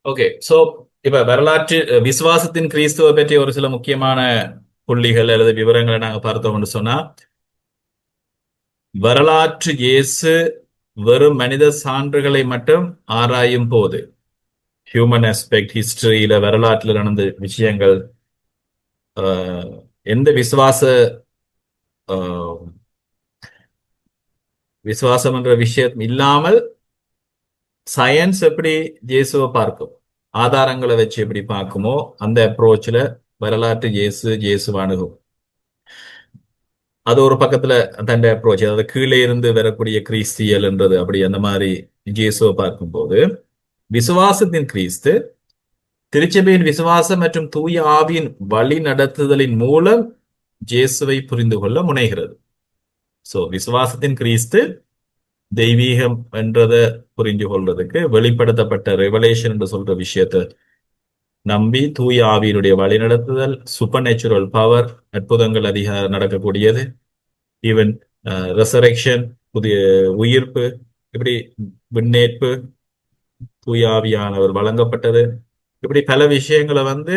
Okay. So இப்ப வரலாற்று விசுவாசத்தின் கிறிஸ்துவ பற்றி ஒரு சில முக்கியமான புள்ளிகள் அல்லது விவரங்களை நாங்க பார்த்தோம்னு சொன்னா, வரலாற்று இயேசு வெறும் மனித சான்றுகளை மட்டும் ஆராயும் போது, ஹியூமன் ஆஸ்பெக்ட், ஹிஸ்டரியில வரலாற்றில் நடந்த விஷயங்கள், அஹ், எந்த அஹ், விசுவாசம் என்ற விஷயம் இல்லாமல் சயின்ஸ் எப்படி இயேசுவை பார்க்கும், ஆதாரங்களை வச்சு எப்படி பார்க்குமோ அந்த அப்ரோச்ல வரலாற்று இயேசு அணுகும். அது ஒரு பக்கத்துல தன் அப்ரோச், அதாவது கீழே இருந்து வரக்கூடிய கிறிஸ்தியல் என்றது அப்படி அந்த மாதிரி இயேசுவை பார்க்கும்போது, விசுவாசத்தின் கிறிஸ்து திருச்சபையின் விசுவாசம் மற்றும் தூய ஆவியின் வழி நடத்துதலின் மூலம் இயேசுவை புரிந்து கொள்ள முனைகிறது. சோ விசுவாசத்தின் கிறிஸ்து தெய்வீகம் என்றதை புரிந்து கொள்றதுக்கு வெளிப்படுத்தப்பட்ட ரெவலேஷன் என்று சொல்ற விஷயத்தை நம்பி தூய ஆவியினுடைய வழிநடத்துதல், சூப்பர் நேச்சுரல் பவர், அற்புதங்கள் அதிக நடக்கக்கூடியது, ஈவன் ரெசரெக்ஷன், புதிய உயிர்ப்பு, இப்படி விண்ணேற்பு, தூய ஆவியானவர் வழங்கப்பட்டது, இப்படி பல விஷயங்களை வந்து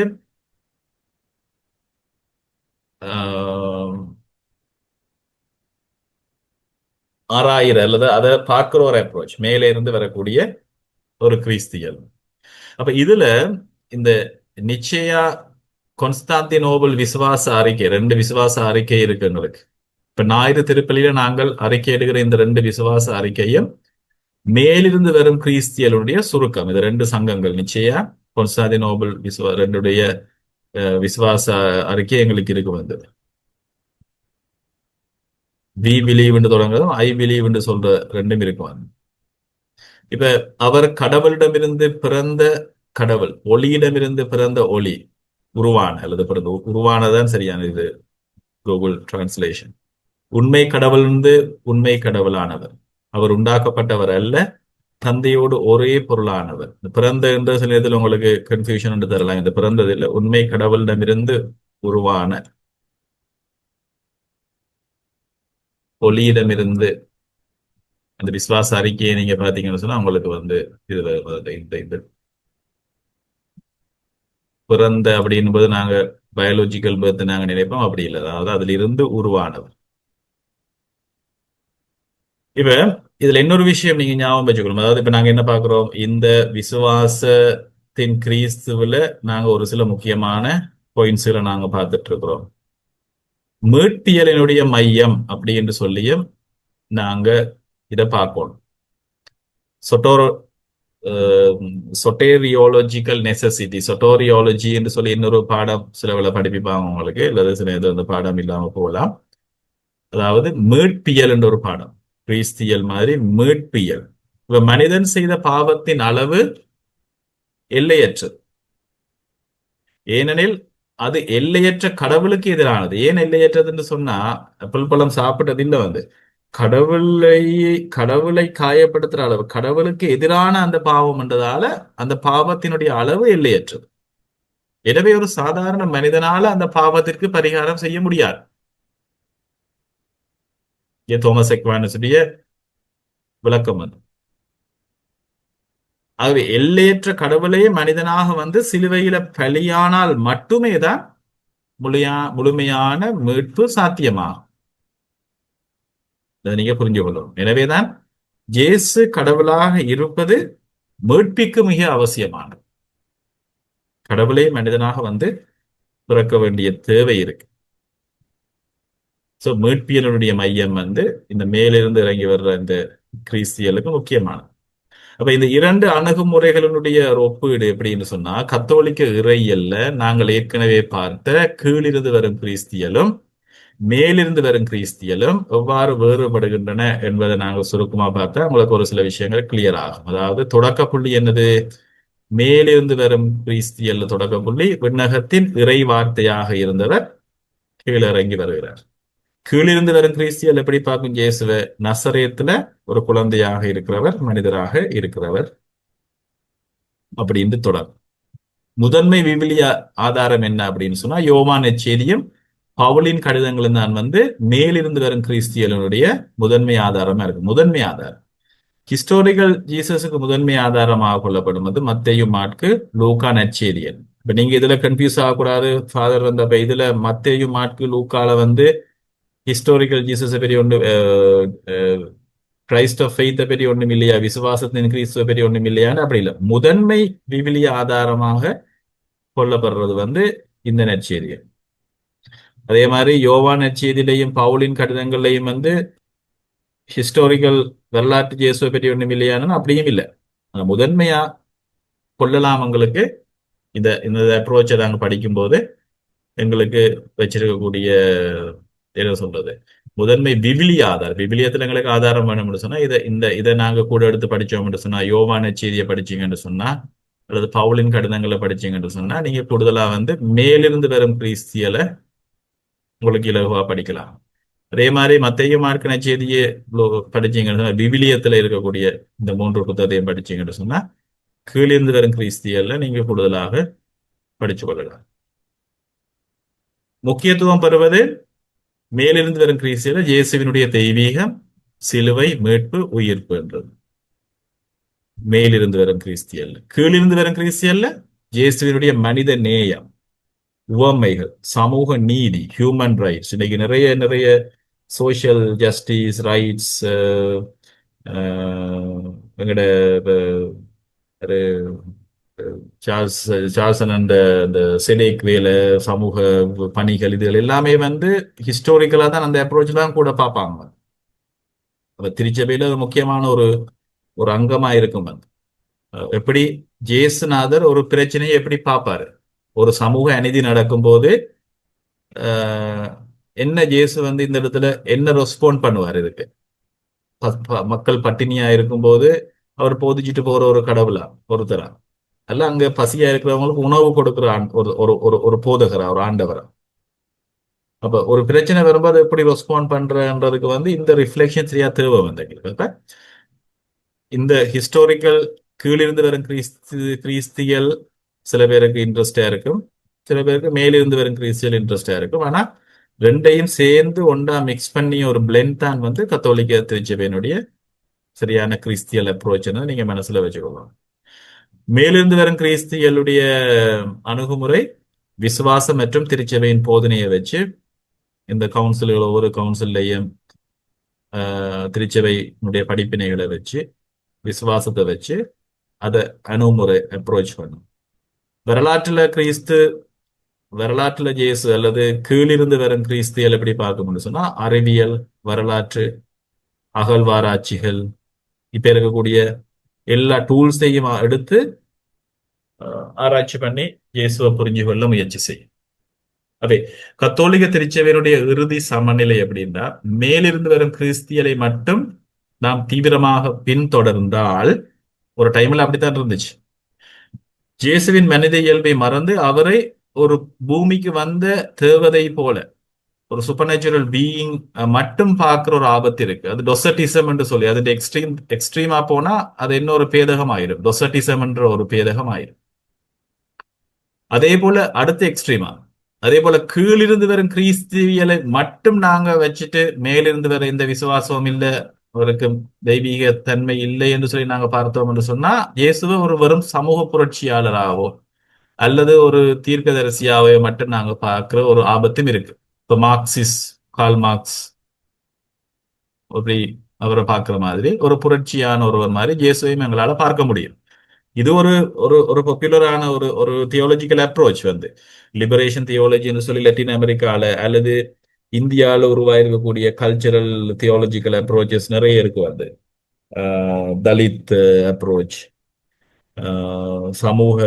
ஆராயிற அல்லது அதை பார்க்கிற ஒரு அப்ரோச், மேலே இருந்து வரக்கூடிய ஒரு கிறிஸ்தியல். அப்ப இதுல இந்த நிச்சயா கொன்ஸ்டாந்தினோபிள் விசுவாச அறிக்கை, ரெண்டு விசுவாச அறிக்கை இருக்கு எங்களுக்கு. இப்ப ஞாயிறு திருப்பலியில நாங்கள் அறிக்கை எடுக்கிற இந்த ரெண்டு விசுவாச அறிக்கையும் மேலிருந்து வரும் கிறிஸ்தியலுடைய சுருக்கம். இது ரெண்டு சங்கங்கள், நிச்சயா கொன்ஸ்டாந்தினோபிள் ரெண்டுடைய விசுவாச அறிக்கை எங்களுக்கு இருக்கு வந்தது. வி பிலீவ் என்று தொடங்குறதும் ஐ பிலீவ் என்று சொல்ற ரெண்டும் இருக்கும். இப்ப அவர் கடவுளிடமிருந்து பிறந்த கடவுள், ஒளியிடமிருந்து பிறந்த ஒளி, உருவான அல்லது பிறந்த உருவானதான் சரியான இது கூகுள் டிரான்ஸ்லேஷன். உண்மை கடவுளிருந்து உண்மை கடவுளானவர், அவர் உண்டாக்கப்பட்டவர் அல்ல, தந்தையோடு ஒரே பொருளானவர். இந்த பிறந்த என்ற சில நேரத்தில் உங்களுக்கு கன்ஃபியூஷன் என்று தரலாம். இந்த பிறந்ததில் உண்மை கடவுளிடமிருந்து உருவான, ஒளியிடமிருந்து. அந்த விசுவாச அறிக்கையை நீங்க பாத்தீங்கன்னு சொன்னா உங்களுக்கு வந்து இதுல இந்த இந்த பிறந்த அப்படின்போது நாங்க பயாலஜிக்கல் பர்த் நாங்க நினைப்போம், அப்படி இல்லை. அதாவது அதுல இருந்து உருவானவர். இப்ப இதுல இன்னொரு விஷயம் நீங்க ஞாபகம் வச்சுக்கணும். அதாவது இப்ப நாங்க என்ன பாக்குறோம், இந்த விசுவாசத்தின் கிறிஸ்துவுல நாங்க ஒரு சில முக்கியமான பாயிண்ட்ஸ்களை நாங்க பார்த்துட்டு இருக்கிறோம். மீட்பியலினுடைய மையம் அப்படி என்று சொல்லியும் நாங்க இதை பார்க்கணும். சொட்டோரோ சொட்டேரியாலஜிக்கல் நெசசிட்டி, சொட்டோரியாலஜி என்று சொல்லி இன்னொரு பாடம் சிலவில் படிப்பிப்பாங்க உங்களுக்கு, இல்லது சில இது அந்த பாடம் இல்லாம போகலாம். அதாவது மீட்பியல் என்ற ஒரு பாடம், கிறிஸ்தியல் மாதிரி மீட்பியல். இப்ப மனிதன் செய்த பாவத்தின் அளவு எல்லையற்றது, ஏனெனில் அது எல்லையற்ற கடவுளுக்கு எதிரானது. ஏன் எல்லையற்றதுன்னு சொன்னா, ஆப்பிள் பழம் சாப்பிட்டது இல்லை வந்து கடவுளை கடவுளை காயப்படுத்துற அளவு, கடவுளுக்கு எதிரான அந்த பாவம் என்றதால அந்த பாவத்தினுடைய அளவு எல்லையற்றது. எனவே ஒரு சாதாரண மனிதனால அந்த பாவத்திற்கு பரிகாரம் செய்ய முடியாது. தோமஸ் எக்வானஸுடைய விளக்கம் அது. ஆகவே எல்லையற்ற கடவுளையே மனிதனாக வந்து சிலுவையில பலியானால் மட்டுமே தான் முழுமையான மீட்பு சாத்தியமாகும். அதை நீங்க புரிஞ்சு கொள்ளணும். எனவேதான் இயேசு கடவுளாக இருப்பது மீட்பிற்கு மிக அவசியமானது. கடவுளே மனிதனாக வந்து பிறக்க வேண்டிய தேவை இருக்கு. சோ மீட்பியலுடைய மையம் வந்து இந்த மேலிருந்து இறங்கி வர்ற இந்த கிறிஸ்தியலுக்கு முக்கியமானது. அப்ப இந்த இரண்டு அணுகுமுறைகளினுடைய ஒப்பீடு எப்படின்னு சொன்னா, கத்தோலிக்க இறையியல்ல நாங்கள் ஏற்கனவே பார்த்த கீழிருந்து வரும் கிறிஸ்தியலும் மேலிருந்து வரும் கிறிஸ்தியலும் எவ்வாறு வேறுபடுகின்றன என்பதை நாங்கள் சுருக்கமா பார்த்தா உங்களுக்கு ஒரு சில விஷயங்கள் கிளியர் ஆகும். அதாவது தொடக்க புள்ளி என்னது, மேலிருந்து வரும் கிறிஸ்தியல் தொடக்க புள்ளி விண்ணகத்தின் இறை வார்த்தையாக இருந்தவர் கீழிறங்கி வருகிறார். கீழிருந்து வரும் கிறிஸ்தியல் எப்படி பார்க்கும், இயேசுவ நசரேத்துல ஒரு குழந்தையாக இருக்கிறவர், மனிதராக இருக்கிறவர் அப்படின்னு தொடரும். முதன்மை விவிலிய ஆதாரம் என்ன அப்படின்னு சொன்னா, யோவான் நற்செய்தியும் பவுலின் கடிதங்களும் தான் வந்து மேலிருந்து வரும் கிறிஸ்தியலுடைய முதன்மை ஆதாரமா இருக்கு. முதன்மை ஆதாரம். ஹிஸ்டாரிக்கல் ஜீசஸுக்கு முதன்மை ஆதாரமாக கொள்ளப்படுவது மத்தேயு, மாற்கு, லூக்கா நற்செய்திகள். இப்ப நீங்க இதுல கன்ஃபியூஸ் ஆகக்கூடாது. ஃபாதர் வந்து அப்ப இதுல மத்தேயு, மாற்கு, லூக்கால வந்து ஹிஸ்டாரிக்கல் ஜீசஸை பற்றி ஒன்று, கிரைஸ்ட் ஆஃப் ஃபெய்த்தை பற்றி ஒன்றும் இல்லையா, விசுவாசத்தின் கிறிஸ்துவ பற்றி ஒன்றும் இல்லையான்னு அப்படி இல்லை. முதன்மை விவிலிய ஆதாரமாக கொள்ளப்படுறது வந்து இந்த நற்செய்திகள். அதே மாதிரி யோவான் நற்செய்தியிலையும் பவுலின் கடிதங்கள்லையும் வந்து ஹிஸ்டாரிக்கல் வரலாற்று இயேசுவை பற்றி ஒன்றும் இல்லையானு அப்படியும் இல்லை. முதன்மையா கொள்ளலாம். எங்களுக்கு இந்த இந்த அப்ரோச்சை நாங்கள் படிக்கும்போது எங்களுக்கு வச்சிருக்கக்கூடிய என்ன சொல்றது, முதன்மை விவிலிய ஆதாரம். விவிலியத்தில் எங்களுக்கு ஆதாரம் வேணும்னு சொன்னா இதை நாங்க கூட எடுத்து படிச்சோம்னு சொன்னா, யோவான செய்தியை படிச்சீங்கன்னு சொன்னா அல்லது பவுலின் கடிதங்களை படிச்சீங்கன்னு சொன்னா நீங்க கூடுதலா வந்து மேலிருந்து வரும் கிறிஸ்தியலை உங்களுக்கு இலகுவா படிக்கலாம். அதே மாதிரி மத்தேயு, மாற்கு நற்செய்தியை படிச்சீங்கன்னு சொன்னா, விவிலியத்துல இருக்கக்கூடிய இந்த 3 புத்தகத்தையும் படிச்சீங்கன்னு சொன்னா கீழிருந்து வரும் கிறிஸ்தியல்ல நீங்க கூடுதலாக படிச்சு கொள்ளலாம். முக்கியத்துவம் பெறுவது மேலிருந்து வரும் கிறிஸ்தியல இயேசுவினுடைய தெய்வீகம், சிலுவை, மீட்பு, உயிர்ப்பு என்றது மேலிருந்து வரும் கிறிஸ்தியல்ல. கீழிருந்து வரும் கிறிஸ்தியல்ல இயேசுவினுடைய மனித நேயம், உவமைகள், சமூக நீதி, ஹியூமன் ரைட்ஸ். இன்னைக்கு நிறைய நிறைய சோசியல் ஜஸ்டிஸ் ரைட்ஸ் எங்கட ஒரு சார்ல்ஸ் சார்ல்சன் அந்த அந்த செனேக் வேலை, சமூக பணிகள், இதுகள் எல்லாமே வந்து ஹிஸ்டாரிக்கலா தான் அந்த அப்ரோச் தான் கூட பார்ப்பாங்க. அப்ப திருச்சபையில ஒரு முக்கியமான ஒரு ஒரு அங்கமா இருக்கும். வந்து எப்படி ஜேசுநாதர் ஒரு பிரச்சனையை எப்படி பார்ப்பாரு, ஒரு சமூக அநீதி நடக்கும்போது என்ன ஜேசு வந்து இந்த இடத்துல என்ன ரெஸ்பாண்ட் பண்ணுவார் இதுக்கு. மக்கள் பட்டினியா இருக்கும்போது அவர் போதிச்சுட்டு போற ஒரு கடவுளா, ஒருத்தரா, அல்ல அங்க பசியா இருக்கிறவங்களுக்கு உணவு கொடுக்கிற ஒரு ஒரு ஒரு ஒரு போதகரா, ஒரு ஆண்டவரா. அப்ப ஒரு பிரச்சனை வரும்போது எப்படி ரெஸ்பாண்ட் பண்றன்றதுக்கு வந்து இந்த ரிஃப்ளெக்ஷன் சரியா தேவை வந்து எங்களுக்கு. இந்த ஹிஸ்டாரிக்கல் கீழிருந்து வரும் கிறிஸ்தியல் சில பேருக்கு இன்ட்ரெஸ்டா இருக்கும், சில பேருக்கு மேலிருந்து வரும் கிறிஸ்தியல் இன்ட்ரெஸ்டா இருக்கும். ஆனா ரெண்டையும் சேர்ந்து ஒன்றா மிக்ஸ் பண்ணி ஒரு பிளெண்ட் தான் வந்து கத்தோலிக்க திருச்சபையினுடைய சரியான கிறிஸ்தியல் அப்ரோச்னு நீங்க மனசுல வச்சுக்கோங்க. மேலிருந்து வரும் கிறிஸ்தியலுடைய அணுகுமுறை விசுவாசம் மற்றும் திருச்சபையின் போதனையை வச்சு இந்த கவுன்சில்கள், ஒவ்வொரு கவுன்சில்லையும் திருச்சபையினுடைய படிப்பினைகளை வச்சு விசுவாசத்தை வச்சு அதை அணுகுமுறை அப்ரோச் பண்ணும். வரலாற்றுல ஜேசு அல்லது கீழிருந்து வரும் கிறிஸ்தியல் எப்படி பார்க்கணும்னு சொன்னா அறிவியல், வரலாற்று, அகழ்வாராய்ச்சிகள், இப்ப இருக்கக்கூடிய எல்லா டூல்ஸையும் எடுத்து ஆராய்ச்சி பண்ணி இயேசுவை புரிஞ்சு கொள்ள முயற்சி செய்யும். அதே கத்தோலிக்க திருச்சபையினுடைய இறுதி சமநிலை எப்படின்னா, மேலிருந்து வரும் கிறிஸ்தியலை மட்டும் நாம் தீவிரமாக பின்தொடர்ந்தால், ஒரு டைம்ல அப்படித்தான் இருந்துச்சு, இயேசுவின் மனித இயல்பை மறந்து அவரை ஒரு பூமிக்கு வந்த தேவதை போல ஒரு சூப்பர் நேச்சுரல் பீயிங் மட்டும் பார்க்கிற ஒரு ஆபத்து இருக்கு. அது டொசட்டிசம் என்று சொல்லி அது எக்ஸ்ட்ரீமா போனா அது இன்னொரு பேதகம் ஆயிடும். டொசட்டிசம் என்ற ஒரு பேதகம் ஆயிடும். அதே போல அடுத்த எக்ஸ்ட்ரீமா, அதே போல கீழிருந்து வரும் கிறிஸ்தியலை மட்டும் நாங்க வச்சுட்டு மேலிருந்து வர இந்த விசுவாசம் இல்லை, அவருக்கு தெய்வீக தன்மை இல்லை என்று சொல்லி நாங்க பார்த்தோம் என்று சொன்னா இயேசுவை ஒரு வெறும் சமூக புரட்சியாளராகவோ அல்லது ஒரு தீர்க்கதரிசியாவே மட்டும் நாங்க பார்க்கிற ஒரு ஆபத்தும் இருக்கு. இப்போ கால் மார்க்ஸ் அப்படி அவரை பார்க்கிற மாதிரி ஒரு புரட்சியான ஒருவர் மாதிரி இயேசுவையும் எங்களால பார்க்க முடியும். இது ஒரு ஒரு ஒரு பாப்புலரான ஒரு ஒரு தியோலஜிக்கல் அப்ரோச் வந்து லிபரேஷன் தியோலஜின்னு சொல்லி லத்தீன் அமெரிக்கால அல்லது இந்தியாவில் உருவாயிருக்கக்கூடிய கல்ச்சரல் தியோலஜிக்கல் அப்ரோச்சஸ் நிறைய இருக்கு. வந்து தலித் அப்ரோச், சமூக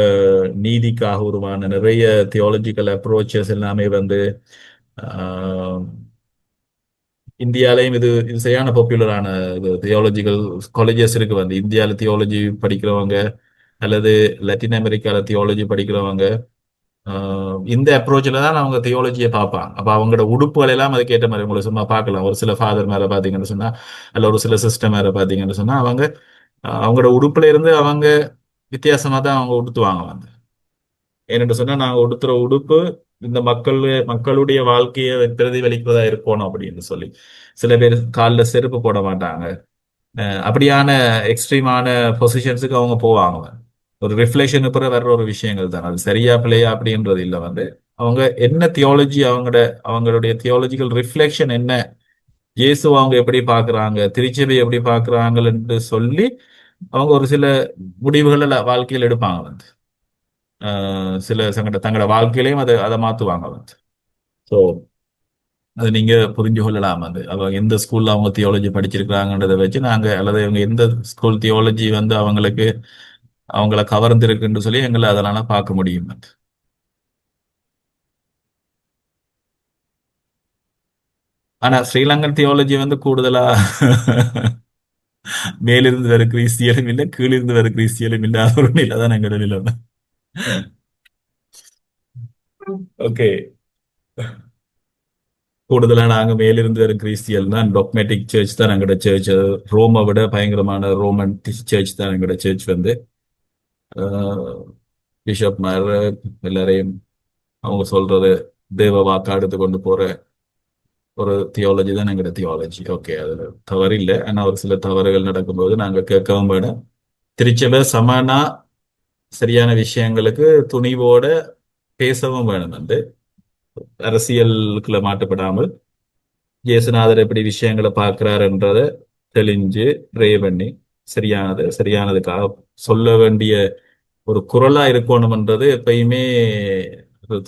நீதிக்காக உருவான நிறைய தியோலஜிக்கல் அப்ரோச்சஸ் எல்லாமே வந்து இந்தியாலையும் இது இது சரியான பாப்புலரான தியோலஜிக்கல் காலேஜஸ் இருக்கு. வந்து இந்தியாவில் தியோலஜி படிக்கிறவங்க அல்லது லத்தீன் அமெரிக்கால தியோலஜி படிக்கிறவங்க இந்த அப்ரோச்சில் தான் அவங்க தியோலஜியை பார்ப்பாங்க. அப்போ அவங்களோட உடுப்புகள் எல்லாம் அதுக்கேற்ற மாதிரி உங்களை சும்மா பார்க்கலாம். ஒரு சில ஃபாதர் மேலே பார்த்தீங்கன்னு சொன்னா அல்ல ஒரு சில சிஸ்டம் மேலே பார்த்தீங்கன்னு சொன்னா அவங்க அவங்களோட உடுப்புல இருந்து அவங்க வித்தியாசமா தான் அவங்க உடுத்துவாங்க. வந்து ஏன்னு சொன்னா நாங்க உடுத்துற உடுப்பு இந்த மக்களுடைய வாழ்க்கையை பிரதிபலிக்கிறதா இருக்கணும் அப்படின்னு சொல்லி. சில பேர் காலில் செருப்பு போட மாட்டாங்க, அப்படியான எக்ஸ்ட்ரீமான பொசிஷன்ஸுக்கு அவங்க போவாங்க. ஒரு ரிஃப்ளெக்ஷன் பிறகு வர்ற ஒரு விஷயங்கள் தான். அது சரியா பிள்ளையா அப்படின்றது இல்லை அவங்க என்ன தியாலஜி அவங்களுடைய தியாலஜிக்கல் ரிஃப்ளெக்ஷன் என்ன, இயேசு அவங்க எப்படி பார்க்கறாங்க, திருச்சபை எப்படி பார்க்கறாங்க என்று சொல்லி அவங்க ஒரு சில முடிவுகளை வாழ்க்கையில் எடுப்பாங்க சில தங்களோட வாழ்க்கையிலையும் அதை மாத்துவாங்க ஸோ அது நீங்க புரிஞ்சு கொள்ளலாம். அவங்க எந்த ஸ்கூல்ல அவங்க தியாலஜி படிச்சிருக்காங்கன்றதை வச்சு நாங்க, அல்லது இவங்க எந்த ஸ்கூல் தியாலஜி அவங்களுக்கு அவங்கள கவர்ந்திருக்குன்னு சொல்லி எங்களை அதனால பார்க்க முடியும். ஆனா ஸ்ரீலங்கன் தியாலஜி கூடுதலா மேலிருந்து வர கிறிஸ்தியலும் இல்லை, கீழிருந்து வர கிறிஸ்தியலும் இல்லாத ஒரு நிலை தான் எங்களோட நிலைமை. ஓகே, கூடுதலா நாங்க மேலிருந்து வர கிறிஸ்தியல் தான். டாக்மேட்டிக் சர்ச் தான் எங்களோட சர்ச். ரோமை விட பயங்கரமான ரோமன் சர்ச் தான் எங்களோட சர்ச் பிஷப் மார் எல்லாரையும் அவங்க சொல்றது தேவ வாக்கா எடுத்து கொண்டு போற ஒரு தியாலஜி தான் எங்களோட தியாலஜி. ஓகே, அதுல தவறு இல்லை. ஆனா ஒரு சில தவறுகள் நடக்கும்போது நாங்க கேட்கவும் வேணும். திருச்சபை சமனா சரியான விஷயங்களுக்கு துணிவோட பேசவும் வேணும். அரசியலுக்குள்ள மாட்டுப்படாமல் இயேசுநாதர் எப்படி விஷயங்களை பார்க்கிறாருன்றத தெளிஞ்சு ப்ரே பண்ணி சரியானதுக்காக சொல்ல வேண்டிய ஒரு குரலா இருக்கணும்ன்றது எப்பயுமே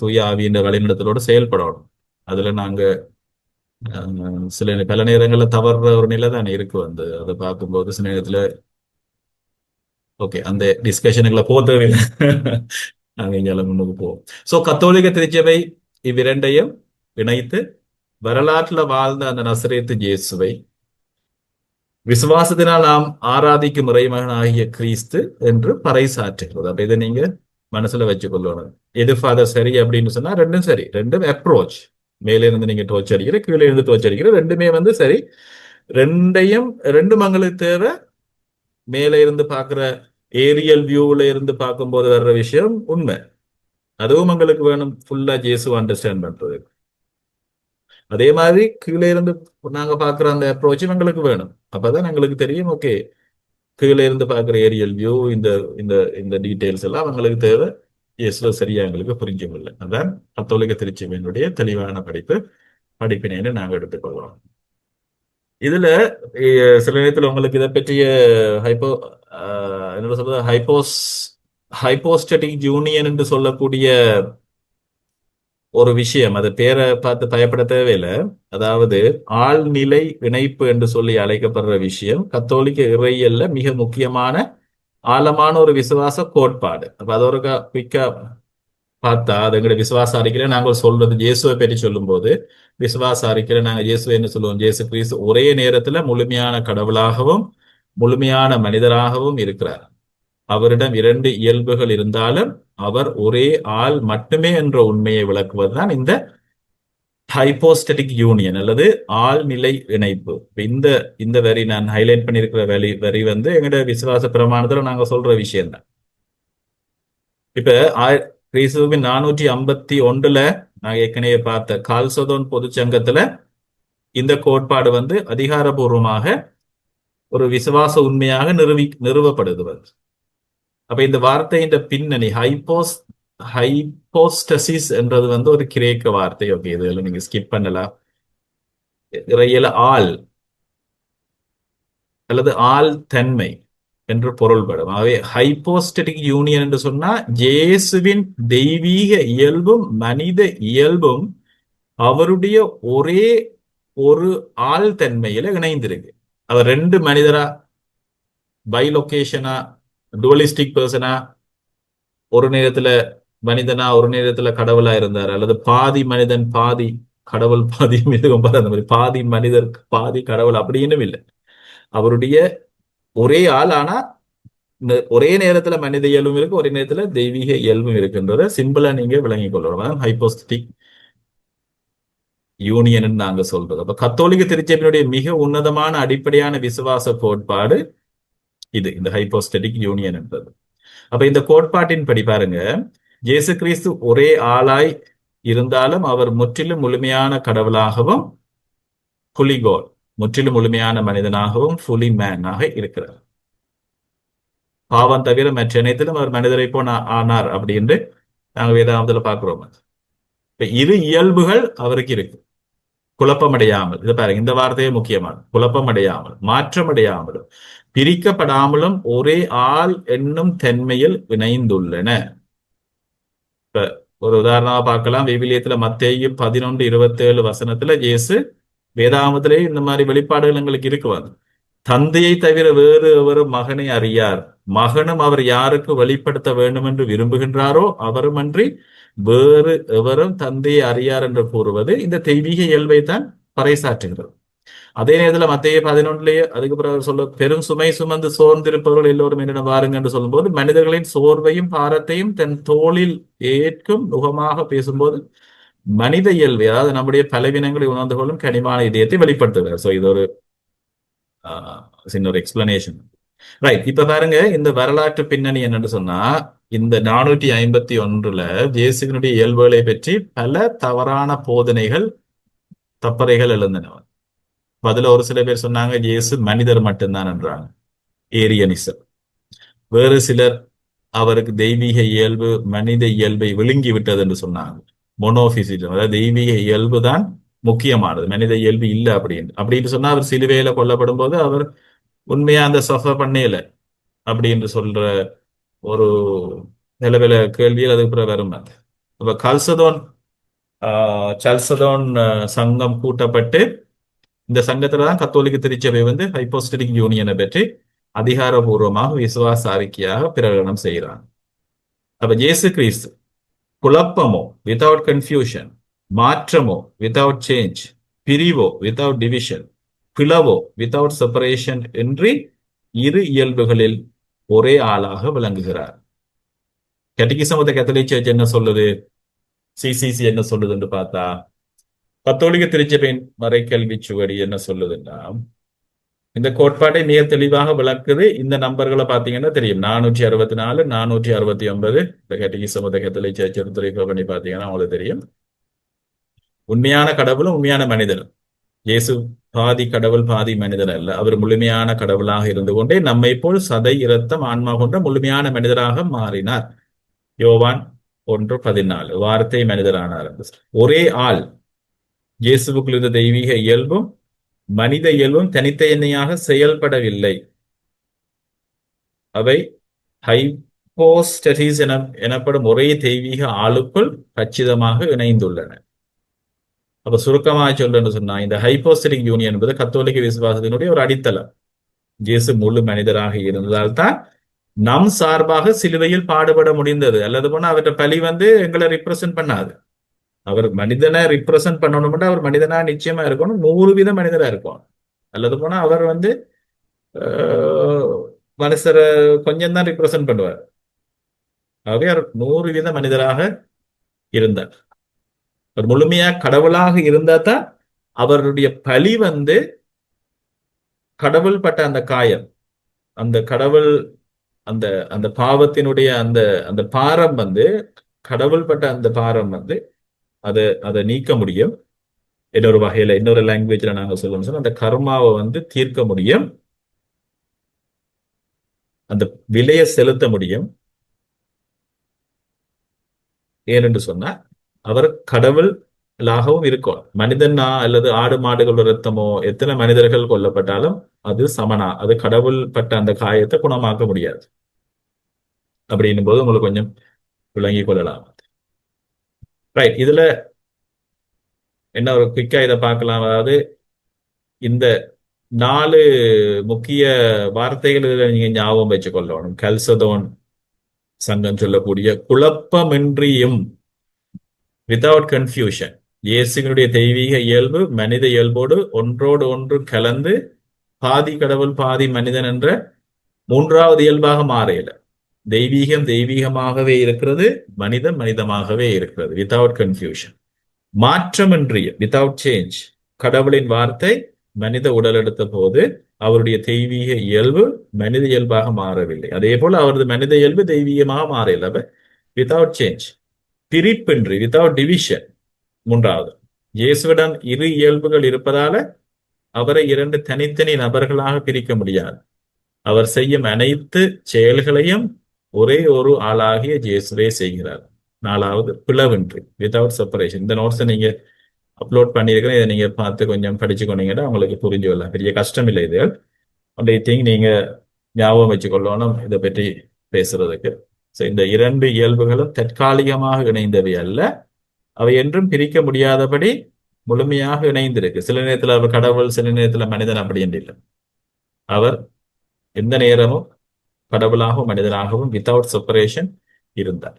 தூய ஆவியின் வழிநடத்தலோட செயல்படணும். அதுல நாங்க சில பல நேரங்கள்ல தவறுற ஒரு நிலை தானே இருக்கு அதை பார்க்கும்போது சில நேரத்துல ஓகே அந்த டிஸ்கஷனுக்குள்ள போக தேவையில்லை. நாங்க இங்கே முன்னுக்கு போவோம். சோ கத்தோலிக்க திருச்சபை இவ்விரண்டையும் இணைத்து வரலாற்றுல வாழ்ந்த அந்த நசரேத்து இயேசுவை விசுவாசத்தினால் நாம் ஆராதிக்கும் இறைமகனாகிய கிறிஸ்து என்று பறைசாற்றுகிறது. அப்ப இதை நீங்க மனசுல வச்சு கொள்ளணும். எது ஃபாதர் சரி அப்படின்னு சொன்னா ரெண்டும் சரி, ரெண்டும் அப்ரோச். மேலே இருந்து நீங்க டோச் அடிக்கிற, கீழே இருந்து டோச் அடிக்கிற, ரெண்டுமே சரி. ரெண்டையும் ரெண்டும் எங்களுக்கு தேவை. மேலே இருந்து பாக்குற ஏரியல் வியூல இருந்து பார்க்கும்போது வர்ற விஷயம் உண்மை, அதுவும் எங்களுக்கு வேணும் ஃபுல்லா ஜேசு அண்டர்ஸ்டாண்ட் பண்றது. அதே மாதிரி கீழே இருந்து நாங்க பாக்குற அந்த அப்ரோச்சும் எங்களுக்கு வேணும். அப்பதான் எங்களுக்கு தெரியும் ஓகே கீழே இருந்து பாக்குற ஏரியல் வியூ இந்த இந்த இந்த டீட்டெயில்ஸ் எல்லாம் எங்களுக்கு தேவை. இயேசுல சரியா எங்களுக்கு புரிஞ்ச முடியல. அதான் கத்தோலிக்க திருச்சபையினுடைய தெளிவான படிப்பினைன்னு நாங்க எடுத்துக்கொள்வோம். இதுல சில நேரத்தில் உங்களுக்கு இதை பற்றிய ஹைப்போ என்ன சொல்றது ஹைப்போஸ்டட்டிக் யூனியன் என்று சொல்லக்கூடிய ஒரு விஷயம், அது பேரை பார்த்து பயப்பட தேவையில்லை. அதாவது ஆழ்நிலை இணைப்பு என்று சொல்லி அழைக்கப்படுற விஷயம் கத்தோலிக்க இறையியல்ல மிக முக்கியமான ஆழமான ஒரு விசுவாச கோட்பாடு. அப்ப அது ஒரு குயிக்கா பார்த்தா அது எங்களுடைய விசுவாச அறிக்கையில நாங்கள் சொல்றது இயேசுவை பற்றி சொல்லும் போது விசுவாச அறிக்கையில நாங்கள் இயேசு என்ன சொல்லுவோம், இயேசு கிறிஸ்து ஒரே நேரத்துல முழுமையான கடவுளாகவும் முழுமையான மனிதராகவும் இருக்கிறார். அவரிடம் இரண்டு இயல்புகள் இருந்தாலும் அவர் ஒரே ஆள் மட்டுமே என்ற உண்மையை விளக்குவதுதான் இந்த ஹைப்போஸ்டட்டிக் யூனியன் அல்லது ஆழ்நிலை இணைப்பு. இந்த இந்த வரி நான் ஹைலைட் பண்ணியிருக்கிற வரி எங்களுடைய விசுவாச பிரமாணத்துல நாங்க சொல்ற விஷயம் தான். இப்ப கிறிஸ்துவின் 451 நான் ஏற்கனவே பார்த்த கால்சதோன் பொதுச்சங்கத்துல இந்த கோட்பாடு அதிகாரபூர்வமாக ஒரு விசுவாச உண்மையாக நிறுவப்படுது. அப்ப இந்த வார்த்தையின் பின்னணி ஹைப்போஸ்டசிஸ் என்றது ஒரு கிரேக்க வார்த்தை. ஓகே, இதுல நீங்க ஸ்கிப் பண்ணலாம். இறையில ஆள் அல்லது ஆள் தன்மை என்று பொருள்படும். ஆகவே ஹைப்போஸ்டட்டிக் யூனியன் என்று சொன்னா இயேசுவின் தெய்வீக இயல்பும் மனித இயல்பும் அவருடைய ஒரே ஒரு ஆள் தன்மையில இணைந்திருக்கு. அவர் ரெண்டு மனிதரா, பைலொகேஷனா, டுவலிஸ்டிக் பர்சனா, ஒரு நேரத்துல மனிதனா ஒரு நேரத்துல கடவுளா இருந்தார், அல்லது பாதி மனிதன் பாதி கடவுள் பாதி மிருகம் அந்த மாதிரி பாதி மனிதர் பாதி கடவுள் அப்படின்னு இல்லை. அவருடைய ஒரே ஆள், ஆனா ஒரே நேரத்துல மனித இயல்பும் இருக்கு, ஒரே நேரத்துல தெய்வீக இயல்பும் இருக்குன்றத சிம்பிளா நீங்க விளங்கிக் கொள்ளணும். ஹைப்போஸ்டிக் யூனியன் நாங்க சொல்றது. அப்ப கத்தோலிக்க திருச்சபையினுடைய மிக உன்னதமான அடிப்படையான விசுவாச கோட்பாடு இது, இந்த ஹைப்போஸ்டட்டிக் யூனியன் என்பது. அப்ப இந்த கோட்பாட்டின் படி பாருங்க, இயேசு கிறிஸ்து ஒரே ஆளாய் இருந்தாலும் அவர் முற்றிலும் முழுமையான கடவுளாகவும் புலிகோல் முற்றிலும் முழுமையான மனிதனாகவும் ஃபுல்லி மேனாக இருக்கிறார். பாவம் தவிர மற்ற அனைத்திலும் அவர் மனிதரை போன ஆனார் அப்படின்னு நாங்கள் வேதாந்தத்துல பார்க்கிறோம். இப்ப இரு இயல்புகள் அவருக்கு இருக்கு. குழப்பமடையாமல், இது பாருங்க, இந்த வார்த்தையே முக்கியமானது. குழப்பமடையாமல், மாற்றமடையாமலும், பிரிக்கப்படாமலும் ஒரே ஆள் என்னும் தன்மையில் இணைந்துள்ளன. இப்ப ஒரு உதாரணமா பார்க்கலாம். விவிலியத்துல மத்தேயு 11:27 இயேசு, வேதாகமத்திலே இந்த மாதிரி வெளிப்பாடுகள் எங்களுக்கு இருக்குவாங்க. தந்தையை தவிர வேறு எவரும் மகனை அறியார், மகனும் அவர் யாருக்கு வெளிப்படுத்த வேண்டும் என்று விரும்புகின்றாரோ அவருமன்றி வேறு எவரும் தந்தையை அறியார் என்று கூறுவது இந்த தெய்வீக இயல்பை தான் பறைசாற்றுகிறது. அதே நேரத்தில் மத்தேயு 11 அதுக்கு பிறகு சொல்ல, பெரும் சுமை சுமந்து சோர்ந்திருப்பவர்கள் எல்லோரும் என்னிடம் வாருங்க என்று சொல்லும்போது மனிதர்களின் சோர்வையும் பாரத்தையும் தன் தோளில் ஏற்கும் நுகமாக பேசும்போது மனித இயல்பை, அதாவது நம்முடைய பலவீனங்களை உணர்ந்து கொள்ளும் கனிமான இதயத்தை வெளிப்படுத்துகிறார். ஸோ இது ஒரு சின்ன ஒரு எக்ஸ்பிளனேஷன். ரைட். இப்ப பாருங்க, இந்த வரலாற்று பின்னணி என்னன்னு சொன்னா, இந்த 451 இயேசுவினுடைய இயல்புகளை பற்றி பல தவறான போதனைகள், தப்பறைகள் எழுந்தன. அதுல ஒரு சில பேர் சொன்னாங்க இயேசு மனிதர் மட்டும்தான் என்றாங்க, ஏரியனிசம். வேறு சிலர் அவருக்கு தெய்வீக இயல்பு மனித இயல்பை விழுங்கி விட்டது என்று சொன்னாங்க, மொனோபிசிசம். அதாவது தெய்வீக இயல்பு தான் முக்கியமானது, மனித இயல்பு இல்லை அப்படின்னு சொன்னா அவர் சிலுவையில கொல்லப்படும் போது அவர் உண்மையா அந்த சஃபர் பண்ணல அப்படின்னு சொல்ற ஒரு நிலவில கேள்வியில் அதுக்கு பிறகு வரும். அப்ப சல்சதோன் சங்கம் கூட்டப்பட்டு, இந்த சங்கத்துலதான் கத்தோலிக்க திருச்சபை ஹைப்போஸ்டலிக் யூனியனை பற்றி அதிகாரபூர்வமாக விசுவாச அறிக்கையாக பிரகடனம் செய்கிறாங்க. அப்ப இயேசு கிறிஸ்து குழப்பமோ வித்தவுட் கன்ஃபியூஷன், மாற்றமோ வித்தவுட் சேஞ்ச், பிரிவோ வித்தவுட் டிவிஷன், பிளவோ வித்தவுட் செப்பரேஷன் என்று இரு இயல்புகளில் ஒரே ஆளாக விளங்குகிறார். Catechism of the Catholic Church என்ன சொல்லுது, சிசிசி என்ன சொல்லுதுன்னு பார்த்தா, கத்தோலிக்க திருச்சபையின் மறைக்கல்வி சுவடி என்ன சொல்லுதுன்னா, இந்த கோட்பாட்டை மிக தெளிவாக விளக்குது. இந்த நம்பர்களை பார்த்தீங்கன்னா தெரியும், 464, 469. இந்த catechism of the Catholic church எடுத்து பண்ணி பார்த்தீங்கன்னா உங்களுக்கு தெரியும். உண்மையான கடவுளும் உண்மையான மனிதனும், இயேசு பாதி கடவுள் பாதி மனிதன் அல்ல, அவர் முழுமையான கடவுளாக இருந்து கொண்டே நம்மை போல் சதை இரத்தம் ஆன்மா கொண்ட முழுமையான மனிதராக மாறினார். யோவான் 1:14 வார்த்தை மனிதரானார். ஒரே ஆள். இயேசுவுக்குள் இருந்த தெய்வீக இயல்பும் மனித இயல்பும் தனித்தனியாக செயல்படவில்லை, அவை ஹைப்போஸ்டசிஸ் எனப்படும் ஒரே தெய்வீக ஆளுக்குள் கச்சிதமாக இணைந்துள்ளன. அப்ப சுருக்கமாக சொல்றேன்னு சொன்னா, இந்த ஹைப்போஸ்டலிக் யூனியன் என்பது கத்தோலிக்க விசுவாசத்தினுடைய ஒரு அடித்தளம். இயேசு முழு மனிதராக இருந்ததால் தான் நம் சார்பாக சிலுவையில் பாடுபட முடிந்தது. அல்லது போனா அவற்றை பலி எங்களை ரிப்ரசன்ட் பண்ணாது. அவர் மனிதனை ரிப்ரசன்ட் பண்ணணும்னா அவர் மனிதனா நிச்சயமா இருக்கணும், 100% மனிதரா இருக்கும். அல்லது போனா அவர் மனுஷரை கொஞ்சம் தான் ரிப்ரசன்ட் பண்ணுவார். ஆகவே அவர் 100% மனிதராக இருந்தார். அவர் முழுமையா கடவுளாக இருந்தா தான் அவருடைய பலி கடவுள் பட்ட அந்த காயம், அந்த கடவுள் அந்த அந்த பாவத்தினுடைய அந்த அந்த பாரம் கடவுள் பட்ட அந்த பாரம் அதை நீக்க முடியும். இன்னொரு வகையில, இன்னொரு லாங்குவேஜ்ல நாங்க சொல்லணும், அந்த கர்மாவை தீர்க்க முடியும், அந்த விலையை செலுத்த முடியும். ஏனென்று சொன்னா அவர் கடவுளாகவும் இருக்கும். மனிதனா அல்லது ஆடு மாடுகளோட ரத்தமோ எத்தனை மனிதர்கள் கொல்லப்பட்டாலும் அது சமனா, அது கடவுள் பட்ட அந்த காயத்தை குணமாக்க முடியாது. அப்படின்னும் போது உங்களுக்கு கொஞ்சம் விளங்கி கொள்ளலாம். ரைட். இதுல என்ன ஒரு குயிக்கா இதை பார்க்கலாம். அதாவது இந்த 4 முக்கிய வார்த்தைகள் இதுல நீங்க ஞாபகம் வச்சு கொள்ளணும். கல்சதோன் சங்கம் சொல்லக்கூடிய குழப்பமின்றியும், வித்தவுட் கன்ஃபியூஷன், இயேசுவினுடைய தெய்வீக இயல்பு மனித இயல்போடு ஒன்றோடு ஒன்று கலந்து பாதி கடவுள் பாதி மனிதன் என்ற 3வது இயல்பாக மாறையில, தெய்வீகம் தெய்வீகமாகவே இருக்கிறது, மனிதம் மனிதமாகவே இருக்கிறது, வித்தவுட் கன்ஃபியூஷன். மாற்றமின்றி, வித்தவுட் சேஞ்ச், கடவுளின் வார்த்தை மனித உடல் எடுத்த போது அவருடைய தெய்வீக இயல்பு மனித இயல்பாக மாறவில்லை. அதே போல அவரது மனித இயல்பு தெய்வீகமாக மாறல, வித்தவுட் சேஞ்ச். பிரிப்பின்றி, வித்தவுட் டிவிஷன். 3வது, இயேசுவிடம் இரு இயல்புகள் இருப்பதால அவரை இரண்டு தனித்தனி நபர்களாக பிரிக்க முடியாது. அவர் செய்யும் அனைத்து செயல்களையும் ஒரே ஒரு ஆளாகிய இயேசுவே செய்கிறார். நாலாவது, பிளவின்றி, வித்தவுட் செப்பரேஷன். இந்த நோட்ஸை நீங்க அப்லோட் பண்ணியிருக்கிறேன். இதை நீங்க பார்த்து கொஞ்சம் படிச்சு கொண்டீங்கன்னா உங்களுக்கு புரிஞ்சு கொள்ளலாம். பெரிய கஷ்டம் இல்லை இது. ஒன்றை திங் நீங்க ஞாபகம் வச்சுக்கொள்ளணும் இதை பற்றி பேசுறதுக்கு. இந்த இரண்டு இயல்புகளும் தற்காலிகமாக இணைந்தவை அல்ல, அவை என்றும் பிரிக்க முடியாதபடி முழுமையாக இணைந்திருக்கு. சில நேரத்தில் அவர் கடவுள், சில நேரத்தில் மனிதன், அப்படி என்று இல்லை. அவர் எந்த நேரமும் கடவுளாகவும் மனிதனாகவும் வித்தவுட் செப்பரேஷன் இருந்தார்.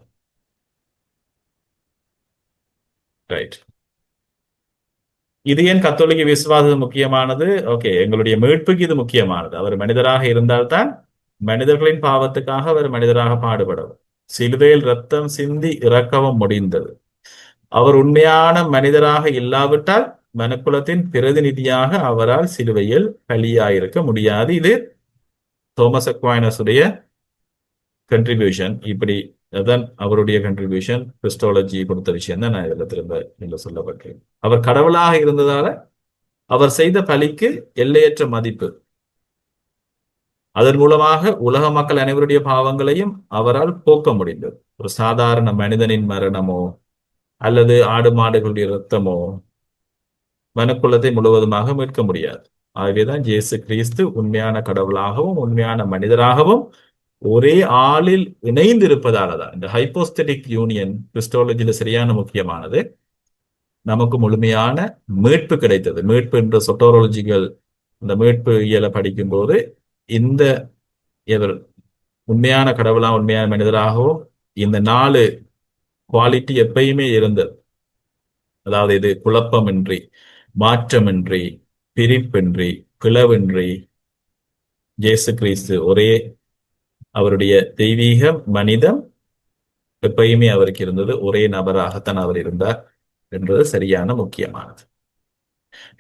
ரைட். இது ஏன் கத்தோலிக்க விசுவாசம் முக்கியமானது? ஓகே, எங்களுடைய மீட்புக்கு இது முக்கியமானது. அவர் மனிதராக இருந்தால்தான் மனிதர்களின் பாவத்துக்காக அவர் மனிதராக பாடுபடவும், சிலுவையில் ரத்தம் சிந்தி இறக்கவும் முடிந்தது. அவர் உண்மையான மனிதராக இல்லாவிட்டால் மனுக்குலத்தின் பிரதிநிதியாக அவரால் சிலுவையில் பலியாயிருக்க முடியாது. இது தோமஸ் அக்வைனஸுடைய கண்ட்ரிபியூஷன். இப்படி அதான் அவருடைய கண்ட்ரிபியூஷன். கிறிஸ்டாலஜி கொடுத்த விஷயம் தான் நான் இதில் திரும்ப சொல்லப்பட்டேன். அவர் கடவுளாக இருந்ததால அவர் செய்த பலிக்கு எல்லையற்ற மதிப்பு. அதன் மூலமாக உலக மக்கள் அனைவருடைய பாவங்களையும் அவரால் போக்க முடிந்தது. ஒரு சாதாரண மனிதனின் மரணமோ அல்லது ஆடு மாடுகளுடைய இரத்தமோ மனுக்குலத்தை முழுவதுமாக மீட்க முடியாது. ஆகவேதான் இயேசு கிறிஸ்து உண்மையான கடவுளாகவும் உண்மையான மனிதராகவும் ஒரே ஆளில் இணைந்து இருப்பதாலதான் இந்த ஹைப்போஸ்தட்டிக் யூனியன் கிறிஸ்டாலஜியில சரியான முக்கியமானது. நமக்கு முழுமையான மீட்பு கிடைத்தது. மீட்பு என்ற சொட்டோராலஜிகள், இந்த மீட்பு இயலை படிக்கும் போது இந்த இவர் உண்மையான கடவுளா உண்மையான மனிதராகவும் இந்த 4 குவாலிட்டி எப்பயுமே இருந்தது. அதாவது இது குழப்பமின்றி, மாற்றமின்றி, பிரிப்பின்றி, பிளவின்றி இயேசு கிறிஸ்து ஒரே, அவருடைய தெய்வீகம் மனிதம் எப்பயுமே அவருக்கு இருந்தது. ஒரே நபராகத்தான் அவர் இருந்தார் என்பது சரியான முக்கியமானது.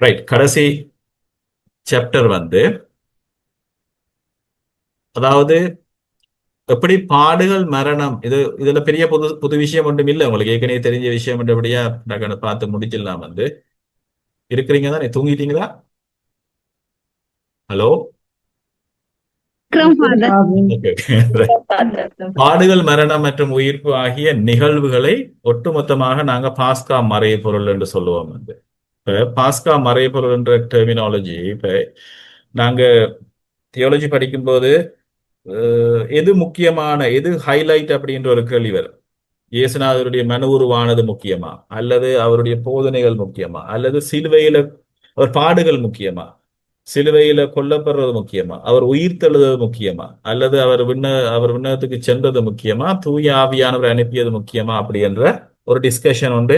ரைட். கடைசி சாப்டர் அதாவது எப்படி பாடுகள் மரணம், இதுல பெரிய புது விஷயம் ஒன்றும் இல்லை. உங்களுக்கு ஏற்கனவே தெரிஞ்ச விஷயம் என்றபடியா பார்த்து முடிச்சிடலாம். இருக்கிறீங்க தான், தூங்கிட்டீங்களா? ஹலோ, பாடுகள் மரணம் மற்றும் உயிர்ப்பு ஆகிய நிகழ்வுகளை ஒட்டுமொத்தமாக நாங்க பாஸ்கா மறைபொருள் என்று சொல்லுவோம். இப்ப பாஸ்கா மறைபொருள் என்ற டெர்மினாலஜி, இப்ப நாங்க தியோலஜி படிக்கும்போது எது முக்கியமான, எது ஹைலைட் அப்படின்ற ஒரு கேள்வி வரும். இயேசுநாதருடைய மனு உருவானது முக்கியமா, அல்லது அவருடைய போதனைகள் முக்கியமா, அல்லது சிலுவையில அவர் பாடுகள் முக்கியமா, சிலுவையில கொல்லப்படுறது முக்கியமா, அவர் உயிர் தெழுவது முக்கியமா, அல்லது அவர் விண்ணகத்துக்கு சென்றது முக்கியமா, தூய ஆவியானவர் அனுப்பியது முக்கியமா, அப்படி என்ற ஒரு டிஸ்கஷன் ஒன்று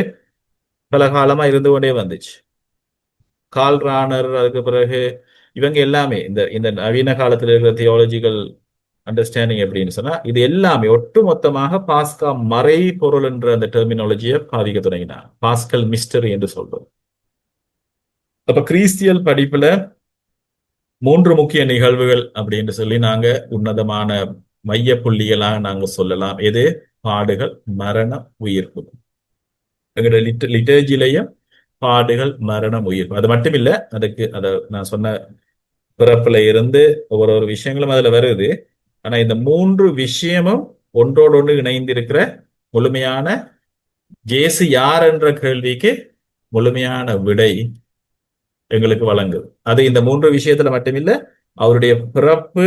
பல காலமா இருந்து கொண்டே வந்துச்சு. கால் ரானர், அதுக்கு பிறகு இவங்க எல்லாமே இந்த நவீன காலத்தில் இருக்கிற தியாலஜிக்கல் அண்டர்ஸ்டாண்டிங் எப்படின்னு சொன்னா இது எல்லாமே ஒட்டு மொத்தமாக பாஸ்கா மறை பொருள் என்ற அந்த டெர்மினாலஜியை பாதிக்க தொடங்கினார். பாஸ்கல் மிஸ்டரி என்று சொல்றோம். அப்ப கிறிஸ்தியல் படிப்புல 3 முக்கிய நிகழ்வுகள் அப்படின்னு சொல்லி நாங்க உன்னதமான மைய புள்ளிகளாக நாங்க சொல்லலாம். எது? பாடுகள், மரணம், உயிர்ப்பு. எங்களுடைய லிட்டர்ஜிலையும் பாடுகள், மரணம், உயிர்ப்பு. அது மட்டும் இல்ல, அதுக்கு நான் சொன்ன பிறப்புல இருந்து ஒவ்வொரு விஷயங்களும் அதுல வருது. ஆனா இந்த 3 விஷயமும் ஒன்றோடு ஒன்று இணைந்திருக்கிற முழுமையான இயேசு யார் என்ற கேள்விக்கு முழுமையான விடை எங்களுக்கு வழங்குது. அது இந்த 3 விஷயத்துல மட்டுமில்ல, அவருடைய பிறப்பு,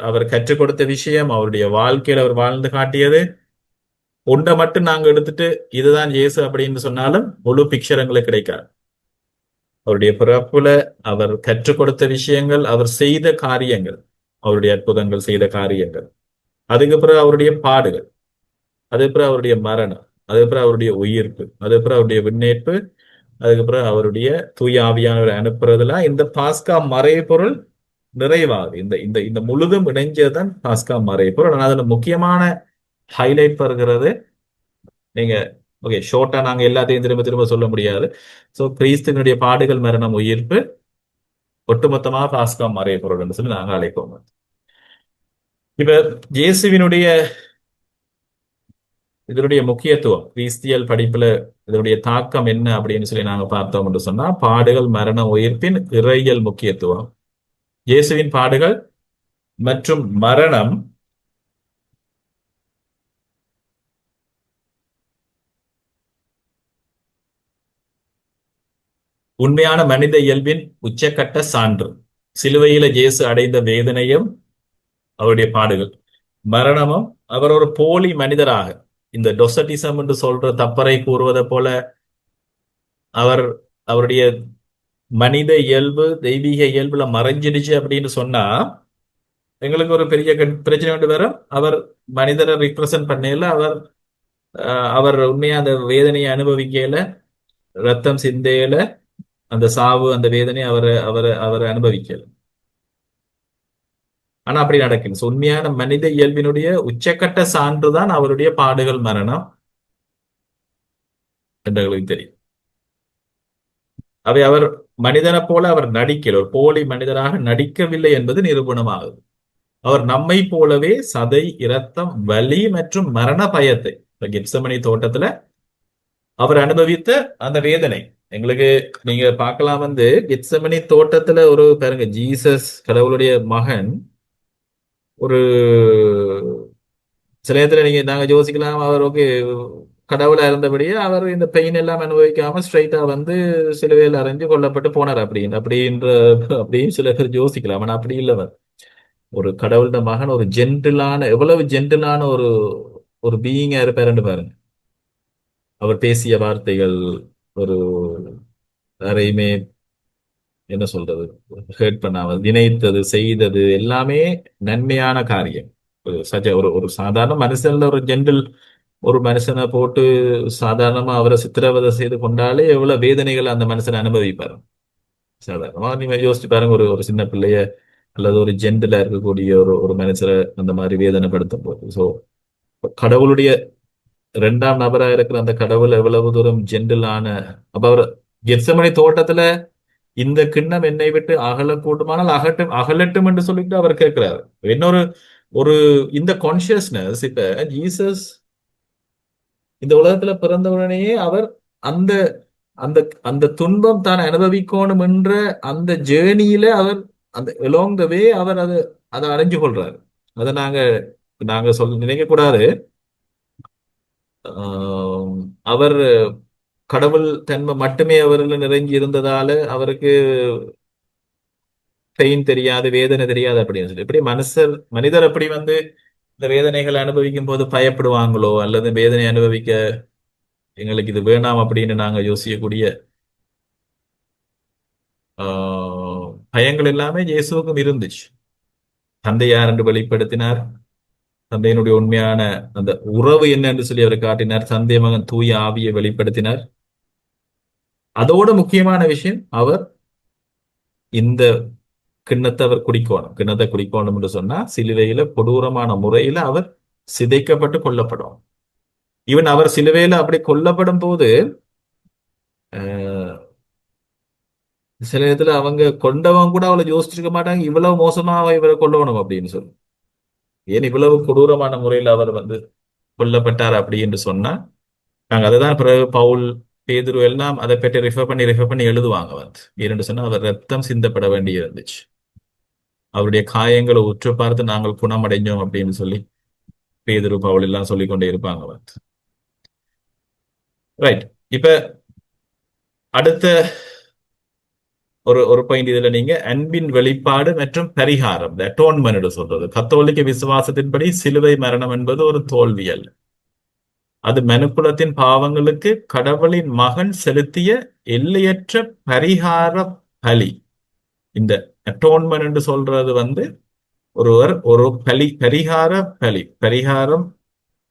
அவர் கற்றுக் கொடுத்த விஷயம், அவருடைய வாழ்க்கையில் அவர் வாழ்ந்து காட்டியது ஒன்றை மட்டும் நாங்க எடுத்துட்டு இதுதான் இயேசு அப்படின்னு சொன்னாலும் முழு பிக்சர் எங்களுக்கு கிடைக்காது. அவருடைய பிறப்புல அவர் கற்றுக் கொடுத்த விஷயங்கள், அவர் செய்த காரியங்கள், அவருடைய அற்புதங்கள், செய்த காரியங்கள், அதுக்கப்புறம் அவருடைய பாடுகள், அதுக்கப்புறம் அவருடைய மரணம், அதுக்கப்புறம் அவருடைய உயிர்ப்பு, அதுக்கப்புறம் அவருடைய விண்ணேற்பு, அதுக்கப்புறம் அவருடைய தூய ஆவியானவரை அனுப்புறதுலாம் இந்த பாஸ்கா மறைபொருள் நிறைவாகுது. இந்த இந்த இந்த முழுதும் இணைஞ்சதுதான் பாஸ்கா மறைபொருள். ஆனால் அதுல முக்கியமான ஹைலைட் வருகிறது. நீங்க ஓகே, ஷோர்ட்டா நாங்க எல்லாத்தையும் திரும்ப திரும்ப சொல்ல முடியாது. சோ கிறிஸ்துவனுடைய பாடுகள், மரணம், உயிர்ப்பு ஒட்டுமொத்தமாக பாஸ்கா மறைபொருள் என்று சொல்லி நாங்க அழைப்போம். இப்ப இயேசுவினுடைய இதனுடைய முக்கியத்துவம் கிறிஸ்தியல் படிப்புல இதனுடைய தாக்கம் என்ன அப்படின்னு சொல்லி நாங்க பார்த்தோம் என்று சொன்னா, பாடுகள் மரண உயிர்ப்பின் இறையியல் முக்கியத்துவம், இயேசுவின் பாடுகள் மற்றும் மரணம் உண்மையான மனித இயல்பின் உச்சக்கட்ட சான்று. சிலுவையில இயேசு அடைந்த வேதனையும் அவருடைய பாடுகள், மரணமும் அவர் ஒரு போலி மனிதராக, இந்த டொசட்டிசம் என்று சொல்ற தப்பறை கூறுவதை போல அவர் அவருடைய மனித இயல்பு தெய்வீக இயல்புல மறைஞ்சிடுச்சு அப்படின்னு சொன்னா எங்களுக்கு ஒரு பெரிய பிரச்சனை கொண்டு வரும். அவர் மனிதரை ரிப்ரசன்ட் பண்ணல, அவர் உண்மையா அந்த வேதனையை அனுபவிக்கல, ரத்தம் சிந்தையில அந்த சாவு அந்த வேதனை அவர் அனுபவிக்கல. ஆனா அப்படி நடக்கல. உண்மையான மனித இயல்பினுடைய உச்சக்கட்ட சான்றுதான் அவருடைய பாடுகள் மரணம் என்று எங்களுக்கு தெரியும். அவை அவர் மனிதனை போல அவர் நடிக்கல, ஒரு போலி மனிதராக நடிக்கவில்லை என்பது நிரூபணமாகுது. அவர் நம்மை போலவே சதை, இரத்தம், வலி மற்றும் மரண பயத்தை கெத்செமனி தோட்டத்துல அவர் அனுபவித்த அந்த வேதனை எங்களுக்கு நீங்க பார்க்கலாம். கெத்செமனி தோட்டத்துல ஒரு பாருங்க, ஜீசஸ் கடவுளுடைய மகன். ஒரு சில நேரத்துல நாங்க யோசிக்கலாம், அவர் ஓகே கடவுளா இருந்தபடியே அவர் இந்த பெயின் எல்லாம் அனுபவிக்காம ஸ்ட்ரைட்டா சிலுவையில் அறைஞ்சு கொல்லப்பட்டு போனார் அப்படின்னு சில பேர் யோசிக்கலாம். ஆனா அப்படி இல்லவர். ஒரு கடவுளோட மகன் ஒரு ஜென்டிலான, எவ்வளவு ஜென்டிலான ஒரு ஒரு பீயிங்கா இருப்பாருன்னு பாருங்க. அவர் பேசிய வார்த்தைகள் ஒரு யாரையுமே என்ன சொல்றது ஹேர்ட் பண்ணாமல், நினைத்தது செய்தது எல்லாமே நன்மையான காரியம். ஒரு சாதாரண மனுஷன்ல ஒரு ஜென்டில் ஒரு மனுஷனை போட்டு சாதாரணமா அவரை சித்திரவதை செய்து கொண்டாலே எவ்வளவு வேதனைகள் அந்த மனுஷனை அனுபவிப்பாரு. சாதாரணமா நீங்க யோசிச்சு பாருங்க, ஒரு ஒரு சின்ன பிள்ளைய அல்லது ஒரு ஜென்டிலா இருக்கக்கூடிய ஒரு ஒரு மனுஷரை அந்த மாதிரி வேதனைப்படுத்தும் போது. ஸோ கடவுளுடைய இரண்டாம் நபரா இருக்கிற அந்த கடவுள் எவ்வளவு தூரம் ஜென்டிலான. அப்ப அவர் கெத்செமனி தோட்டத்துல இந்த கிண்ணம் என்னை விட்டு அகலக்கூடுமானால் அகலட்டும் என்று சொல்லிட்டு அவர் கேட்கிறார். இன்னொரு ஒரு இந்த கான்சியஸ்னஸ், இப்ப ஜீசஸ் இந்த உலகத்துல பிறந்த உடனேயே அவர் அந்த அந்த அந்த துன்பம் தான் அனுபவிக்கணும் என்ற அந்த ஜேர்னியில அவர் அந்த along the way அவர் அதை அறிஞ்சு கொள்றாரு. அதை நாங்க நாங்க நினைக்க கூடாது. அவர் கடவுள் தன்மை மட்டுமே அவரில் நிறைஞ்சி இருந்ததால அவருக்கு பெயின் தெரியாது, வேதனை தெரியாது அப்படின்னு சொல்லி, இப்படி மனிதர் அப்படி இந்த வேதனைகளை அனுபவிக்கும் போது பயப்படுவாங்களோ அல்லது வேதனை அனுபவிக்க எங்களுக்கு இது வேணாம் அப்படின்னு நாங்க யோசிக்கக்கூடிய பயங்கள் எல்லாமே இயேசுவுக்கும் இருந்துச்சு. தந்தை யார் என்று வெளிப்படுத்தினார், தந்தையினுடைய உண்மையான அந்த உறவு என்ன என்று சொல்லி அவர் காட்டினார், தந்தை மகன் தூய ஆவியை வெளிப்படுத்தினார். அதோட முக்கியமான விஷயம், அவர் இந்த கிண்ணத்தை அவர் குடிக்கணும். கிண்ணத்தை குடிக்கணும் என்று சொன்னா சிலுவையில கொடூரமான முறையில அவர் சிதைக்கப்பட்டு கொல்லப்படும். ஈவன் அவர் சிலுவையில அப்படி கொல்லப்படும் போது சில நேரத்துல அவங்க கொண்டவங்க கூட அவளை யோசிச்சிருக்க மாட்டாங்க, இவ்வளவு மோசமா இவரை கொல்லணும் அப்படின்னு சொல்லி. ஏன் இவ்வளவு கொடூரமான முறையில் அவர் கொல்லப்பட்டார் அப்படி என்று சொன்னா நாங்க அதுதான் பிறகு பவுல், பேதுரு எல்லாம் அதை பற்றி ரெஃபர் பண்ணி எழுதுவாங்க. ஏன்னு சொன்னா அவர் ரத்தம் சிந்தப்பட வேண்டிய இருந்துச்சு, அவருடைய காயங்களை உற்று பார்த்து நாங்கள் குணமடைஞ்சோம் அப்படின்னு சொல்லி பேதுரு பவுல் எல்லாம் சொல்லிக் கொண்டே இருப்பாங்க. ரைட். இப்ப அடுத்த ஒரு ஒரு பாயிண்ட் இதுல நீங்க அன்பின் வெளிப்பாடு மற்றும் பரிகாரம், அட்டோன்மென்ட் சொல்றது. கத்தோலிக்க விசுவாசத்தின்படி சிலுவை மரணம் என்பது ஒரு தோல்வி அல்ல, அது மனுக்குலத்தின் பாவங்களுக்கு கடவுளின் மகன் செலுத்திய எல்லையற்ற பரிகார பலி. இந்த அட்டோன்மென்ட் சொல்றது ஒருவர் ஒரு பரிகார பரிகாரம்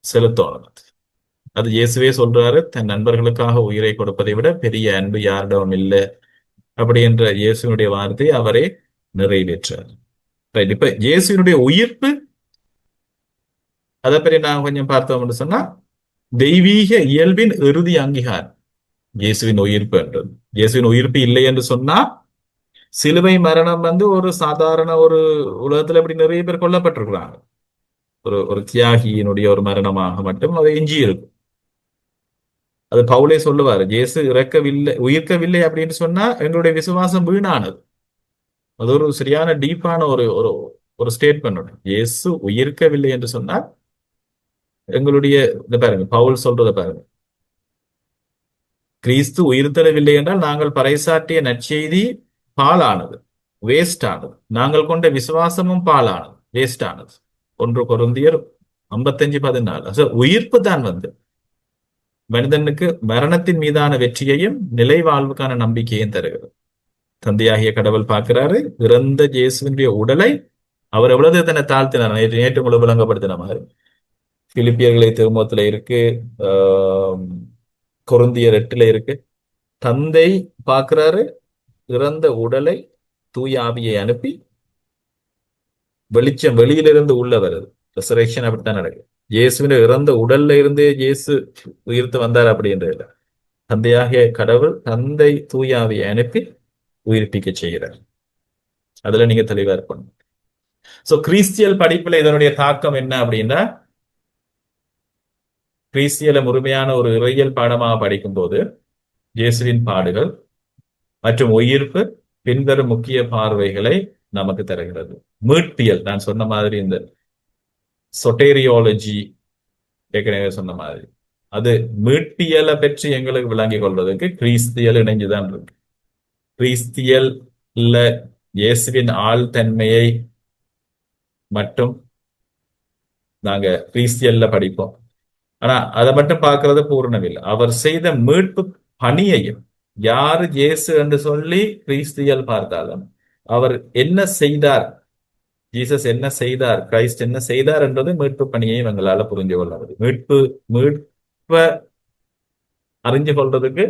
செலுத்தணும். அது இயேசுவே சொல்றாரு, தன் நண்பர்களுக்காக உயிரை கொடுப்பதை விட பெரிய அன்பு யாரிடம் இல்லை அப்படி என்ற இயேசுனுடைய வார்த்தை அவரே நிறைவேற்றார். இப்ப இயேசுனுடைய உயிர்ப்பு அதை பற்றி நான் கொஞ்சம் பார்த்தோம்னு சொன்னா, தெய்வீக இயல்பின் இறுதி அங்கீகாரம் இயேசுவின் உயிர்ப்பு என்றது. இயேசுவின் உயிர்ப்பு இல்லை என்று சொன்னா சிலுவை மரணம் ஒரு சாதாரண ஒரு உலகத்துல இப்படி நிறைய பேர் கொல்லப்பட்டிருக்கிறாங்க. ஒரு தியாகியினுடைய ஒரு மரணமாக மட்டும் அது எஞ்சி இருக்கும். அது பவுலே சொல்லுவாரு, இயேசு இறக்கவில்லை உயிர்க்கவில்லை அப்படின்னு சொன்னா எங்களுடைய விசுவாசம் வீணானது. அது ஒரு சரியான டீப்பான ஒரு ஒரு ஒரு ஸ்டேட்மெண்ட். இயேசு உயிர்க்கவில்லை என்று சொன்னால் எங்களுடைய இதை பாருங்க, பவுல் சொல்றதை பாருங்க, கிறிஸ்து உயிர்த்தெழவில்லை என்றால் நாங்கள் பறைசாற்றிய நற்செய்தி பாழானது, வேஸ்ட் ஆனது. நாங்கள் கொண்ட விசுவாசமும் பாழானது, வேஸ்ட் ஆனது. 1 கொரிந்தியர் 55:14. உயிர்ப்பு தான் வந்து மனிதனுக்கு மரணத்தின் மீதான வெற்றியையும் நிலை வாழ்வுக்கான நம்பிக்கையும் தருகிறது. தந்தையாகிய கடவுள் பார்க்கிறாரு, இறந்த இயேசுவினுடைய உடலை அவர் எவ்வளவு தன்னை தாழ்த்தினார். நேற்று நேற்று உங்களை விளங்கப்படுத்தின மாதிரி பிலிப்பியர்களை திருமுகத்துல இருக்கு, கொரிந்தியர் 8 இருக்கு. தந்தை பார்க்கிறாரு, இறந்த உடலை தூய ஆவியை அனுப்பி வெளிச்சம் வெளியிலிருந்து உள்ள வருது. ரெசரேக்ஷன் அப்படித்தான் நடக்குது. இயேசுவின் இறந்த உடல்ல இருந்தே இயேசு உயிர்த்து வந்தார் அப்படின்றது. தந்தையாகிய கடவுள் தந்தை தூய ஆவியை அனுப்பி உயிர்ப்பிக்க செய்கிறார். அதுல நீங்க தெளிவா இருக்கணும். சோ கிறிஸ்தியல் படிப்புல இதனுடைய தாக்கம் என்ன அப்படின்னா, கிறிஸ்தியல முழுமையான ஒரு இறையியல் பாடமாக படிக்கும் போது இயேசுவின் பாடுகள் மற்றும் உயிர்ப்பு பின்வரும் முக்கிய பார்வைகளை நமக்கு தருகிறது. மீட்பியல், நான் சொன்ன மாதிரி இந்த சொட்டேரியாலஜி ஏற்கனவே சொன்ன மாதிரி, அது மீட்பியலை பற்றி எங்களுக்கு விளங்கிக் கொள்வதற்கு கிறிஸ்தியல் இணைஞ்சுதான் இருக்கு. கிறிஸ்தியல் இல்ல இயேசுவின் ஆழ்தன்மையை மட்டும் நாங்க கிறிஸ்தியல்ல படிப்போம். ஆனா அதை மட்டும் பார்க்கறது பூர்ணம் இல்லை. அவர் செய்த மீட்பு பணியையும், யாரு இயேசு என்று சொல்லி கிறிஸ்தியல் பார்த்தாலும் அவர் என்ன செய்தார், ஜீசஸ் என்ன செய்தார், கிரைஸ்ட் என்ன செய்தார் என்றது மீட்பு பணியையும் எங்களால புரிஞ்சு கொள்ள முடியும். மீட்ப அறிஞ்சு கொள்றதுக்கு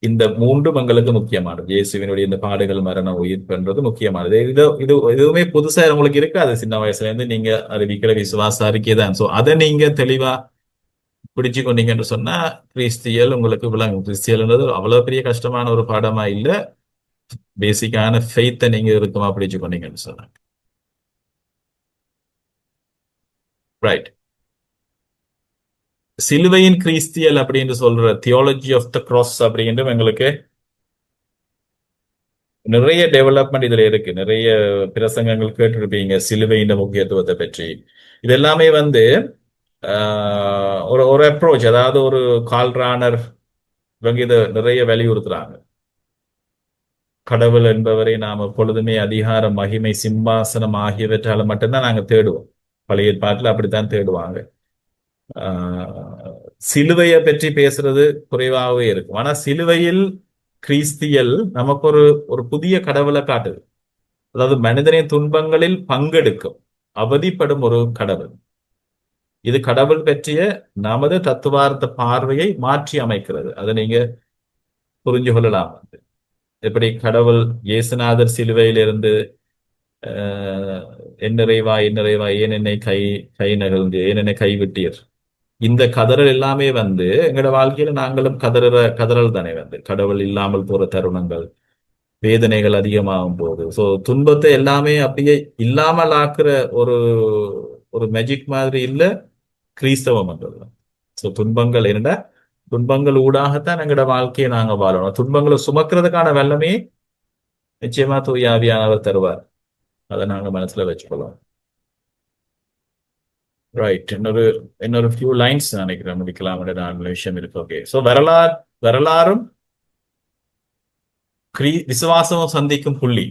இந்த மூன்றும் எங்களுக்கு முக்கியமானது. இயேசுவினுடைய இந்த பாடுகள், மரணம், உயிர்ப்புன்றது முக்கியமானது. இதுவுமே புதுசா உங்களுக்கு இருக்கு. அது சின்ன வயசுல இருந்து நீங்க அறிவிக்கிற விசுவாச அறிக்கை தான். சோ அதை நீங்க தெளிவா பிடிச்சு கொண்டீங்கன்னு சொன்னா கிறிஸ்தியல் உங்களுக்கு விளங்கும். கிறிஸ்தியல்ன்றது அவ்வளவு பெரிய கஷ்டமான ஒரு பாடமா இல்ல. பேசிக்கான ஃபெய்த்தை நீங்க இருக்குமா பிடிச்சு கொண்டீங்கன்னு சொன்னாங்க. ரைட். சிலுவையின் கிறிஸ்தியல் அப்படின்னு சொல்ற தியாலஜி ஆஃப் த கிராஸ் அப்படின்றது எங்களுக்கு நிறைய டெவலப்மெண்ட் இதுல இருக்கு. நிறைய பிரசங்கங்கள் கேட்டிருப்பீங்க சிலுவையின் முக்கியத்துவத்தை பற்றி. இது எல்லாமே வந்து ஒரு ஒரு அப்ரோச், அதாவது ஒரு கால்ரானர் இவங்க இதை நிறைய வலியுறுத்துறாங்க. கடவுள் என்பவரை நாம் எப்பொழுதுமே அதிகாரம், மகிமை, சிம்மாசனம் ஆகியவற்றால மட்டும்தான் நாங்க தேடுவோம். பழைய ஏற்பாட்டில் அப்படித்தான் தேடுவாங்க. சிலுவையை பற்றி பேசுறது குறைவாகவே இருக்கும். ஆனா சிலுவையில் கிறிஸ்தியல் நமக்கு ஒரு ஒரு புதிய கடவுளை காட்டுது. அதாவது மனிதனின் துன்பங்களில் பங்கெடுக்கும் அவதிப்படும் ஒரு கடவுள். இது கடவுள் பற்றிய நமது தத்துவார்த்த பார்வையை மாற்றி அமைக்கிறது. அதை நீங்க புரிஞ்சு கொள்ளலாம். எப்படி கடவுள் இயேசுநாதர் சிலுவையிலிருந்து என்னிறைவா என்னிறைவா ஏன் என்னை கை நகர்ந்து ஏன் என்னை கைவிட்டீர், இந்த கதறல் எல்லாமே வந்து எங்களோட வாழ்க்கையில நாங்களும் கதறல் தானே வந்து கடவுள் இல்லாமல் போற தருணங்கள், வேதனைகள் அதிகமாகும் போது. ஸோ துன்பத்தை எல்லாமே அப்படியே இல்லாமல் ஆக்குற ஒரு ஒரு மேஜிக் மாதிரி இல்லை கிறிஸ்தவம் என்றது. ஸோ துன்பங்கள் என்னடா, துன்பங்கள் ஊடாகத்தான் எங்களோட வாழ்க்கையை நாங்க வாழணும். துன்பங்களை சுமக்கிறதுக்கான வல்லமே நிச்சயமா தூய ஆவியானவர் தருவார். அதை நாங்க மனசுல வச்சுக்கலாம். ரைட். இன்னொரு ஃபியூ லைன்ஸ் நினைக்கிறேன் முடிக்கலாம். 4 விஷயம் இருக்கு. ஓகே. ஸோ வரலாறும் விசுவாசமும் சந்திக்கும் புள்ளி.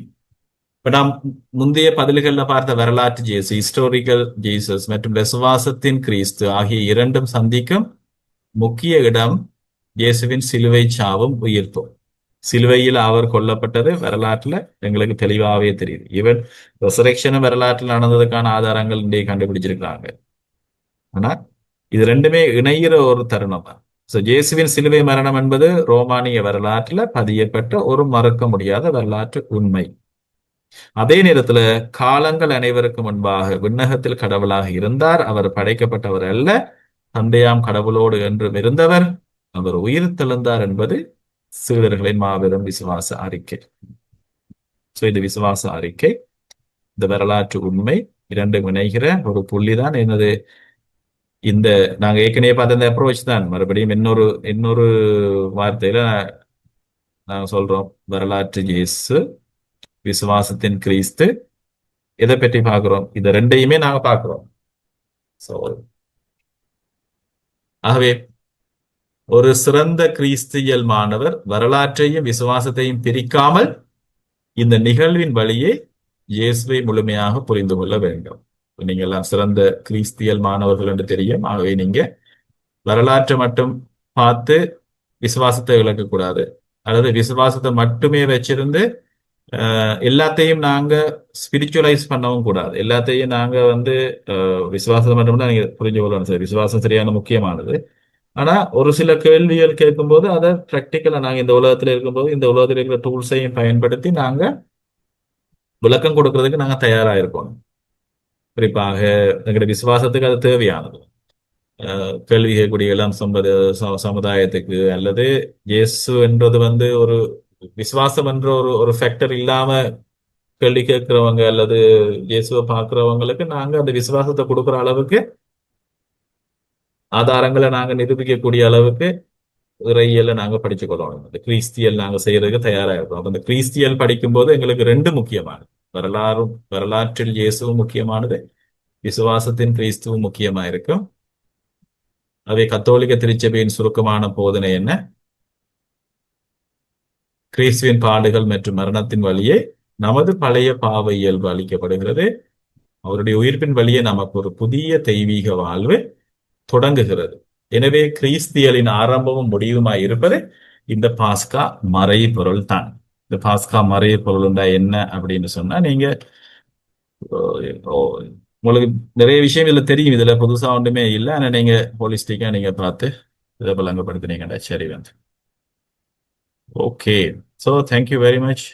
இப்ப நாம் முந்தைய பதில்கள்ல பார்த்த வரலாற்று ஜேசு, ஹிஸ்டோரிக்கல் ஜீசஸ் மற்றும் விசுவாசத்தின் கிறிஸ்து ஆகிய இரண்டும் சந்திக்கும் முக்கிய இடம் இயேசுவின் சிலுவை சாவும் உயிர்ப்பும். சிலுவையில் அவர் கொல்லப்பட்டது வரலாற்றுல எங்களுக்கு தெளிவாகவே தெரியுது. ஈவன் ரெசரெக்ஷனும் வரலாற்றில் நடந்ததுக்கான ஆதாரங்கள் இன்றைய கண்டுபிடிச்சிருக்காங்க. ஆனா இது ரெண்டுமே இணைகிற ஒரு தருணம் தான். இயேசுவின் சிலுவை மரணம் என்பது ரோமானிய வரலாற்றுல பதியப்பட்ட ஒரு மறக்க முடியாத வரலாற்று உண்மை. அதே நேரத்துல காலங்கள் அனைவருக்கும் முன்பாக விண்ணகத்தில் கடவுளாக இருந்தார். அவர் படைக்கப்பட்டவர் அல்ல, தந்தையாம் கடவுளோடு என்றும் இருந்தவர். அவர் உயிர் தெழுந்தார் என்பது சீடர்களின் மாபெரும் விசுவாச அறிக்கை. இது விசுவாச அறிக்கை, இந்த வரலாற்று உண்மை இரண்டும் இணைகிற ஒரு புள்ளி தான் என்னது இந்த நாங்க ஏற்கனவே பார்த்த இந்த அப்ரோச் தான். மறுபடியும் இன்னொரு இன்னொரு வார்த்தையில நாங்க சொல்றோம், வரலாற்று இயேசு, விசுவாசத்தின் கிறிஸ்து. எதை பற்றி பார்க்கிறோம்? இது ரெண்டையுமே நாங்க பார்க்கிறோம். So, ஆகவே ஒரு சிறந்த கிறிஸ்தியல் மாணவர் வரலாற்றையும் விசுவாசத்தையும் பிரிக்காமல் இந்த நிகழ்வின் வழியே இயேசுவை முழுமையாக புரிந்து கொள்ள வேண்டும். நீங்க எல்லாம் சிறந்த கிறிஸ்தியல் மாணவர்கள் என்று தெரியும். ஆகவே நீங்க வரலாற்றை மட்டும் பார்த்து விசுவாசத்தை இழக்கக்கூடாது, அல்லது விசுவாசத்தை மட்டுமே வச்சிருந்து எல்லாத்தையும் நாங்க ஸ்பிரிச்சுவலைஸ் பண்ணவும் கூடாது. எல்லாத்தையும் நாங்க வந்து விசுவாசத்தை மட்டும்தான் நீங்க புரிஞ்சு கொள்ளணும். சார், விசுவாசம் சரியான முக்கியமானது. ஆனா ஒரு சில கேள்விகள் கேட்கும்போது அதை பிராக்டிக்கலா நாங்க இந்த உலகத்துல இருக்கும்போது இந்த உலகத்தில் இருக்கிற டூல்ஸையும் பயன்படுத்தி நாங்க விளக்கம் கொடுக்கறதுக்கு நாங்க தயாரா இருக்கணும். குறிப்பாக எங்களுடைய விசுவாசத்துக்கு அது தேவையானது. கேள்வி கேட்கக்கூடிய எல்லாம் சமுதாயத்துக்கு, அல்லது இயேசு என்றது வந்து ஒரு விசுவாசம் என்ற ஒரு ஒரு ஃபேக்டர் இல்லாம கேள்வி கேட்கிறவங்க அல்லது இயேசுவை பார்க்கிறவங்களுக்கு நாங்க அந்த விசுவாசத்தை கொடுக்குற அளவுக்கு, ஆதாரங்களை நாங்க நிரூபிக்கக்கூடிய அளவுக்கு இறையியலை நாங்க படிச்சு கொள்ளணும். இந்த கிறிஸ்தியல் நாங்க செய்யறதுக்கு தயாரா இருக்கோம். அப்ப இந்த கிறிஸ்தியல் படிக்கும்போது எங்களுக்கு ரெண்டு முக்கியமானது. வரலாற்றில் இயேசுவும் முக்கியமானது, விசுவாசத்தின் கிறிஸ்துவும் முக்கியமா இருக்கும். அவை கத்தோலிக்க திருச்சபையின் சுருக்கமான போதனை என்ன? கிறிஸ்துவின் பாடுகள் மற்றும் மரணத்தின் வழியே நமது பழைய பாவ இயல்பு அளிக்கப்படுகிறது. அவருடைய உயிர்ப்பின் வழியே நமக்கு ஒரு புதிய தெய்வீக வாழ்வு தொடங்குகிறது. எனவே கிறிஸ்தியலின் ஆரம்பமும் முடிவுமாய் இருப்பது இந்த பாஸ்கா மறை பொருள் தான். இந்த பாஸ்கா மறை பொருள்ண்டா என்ன அப்படின்னு சொன்னா, நீங்க உங்களுக்கு நிறைய விஷயம் இதுல தெரியும், இதுல புதுசா ஒன்றுமே இல்லை. ஆனா நீங்க ஹோலிஸ்டிக்கா நீங்க பார்த்து இதை பலங்கப்படுத்தினீங்கடா. சரி வந்து okay. So thank you very much.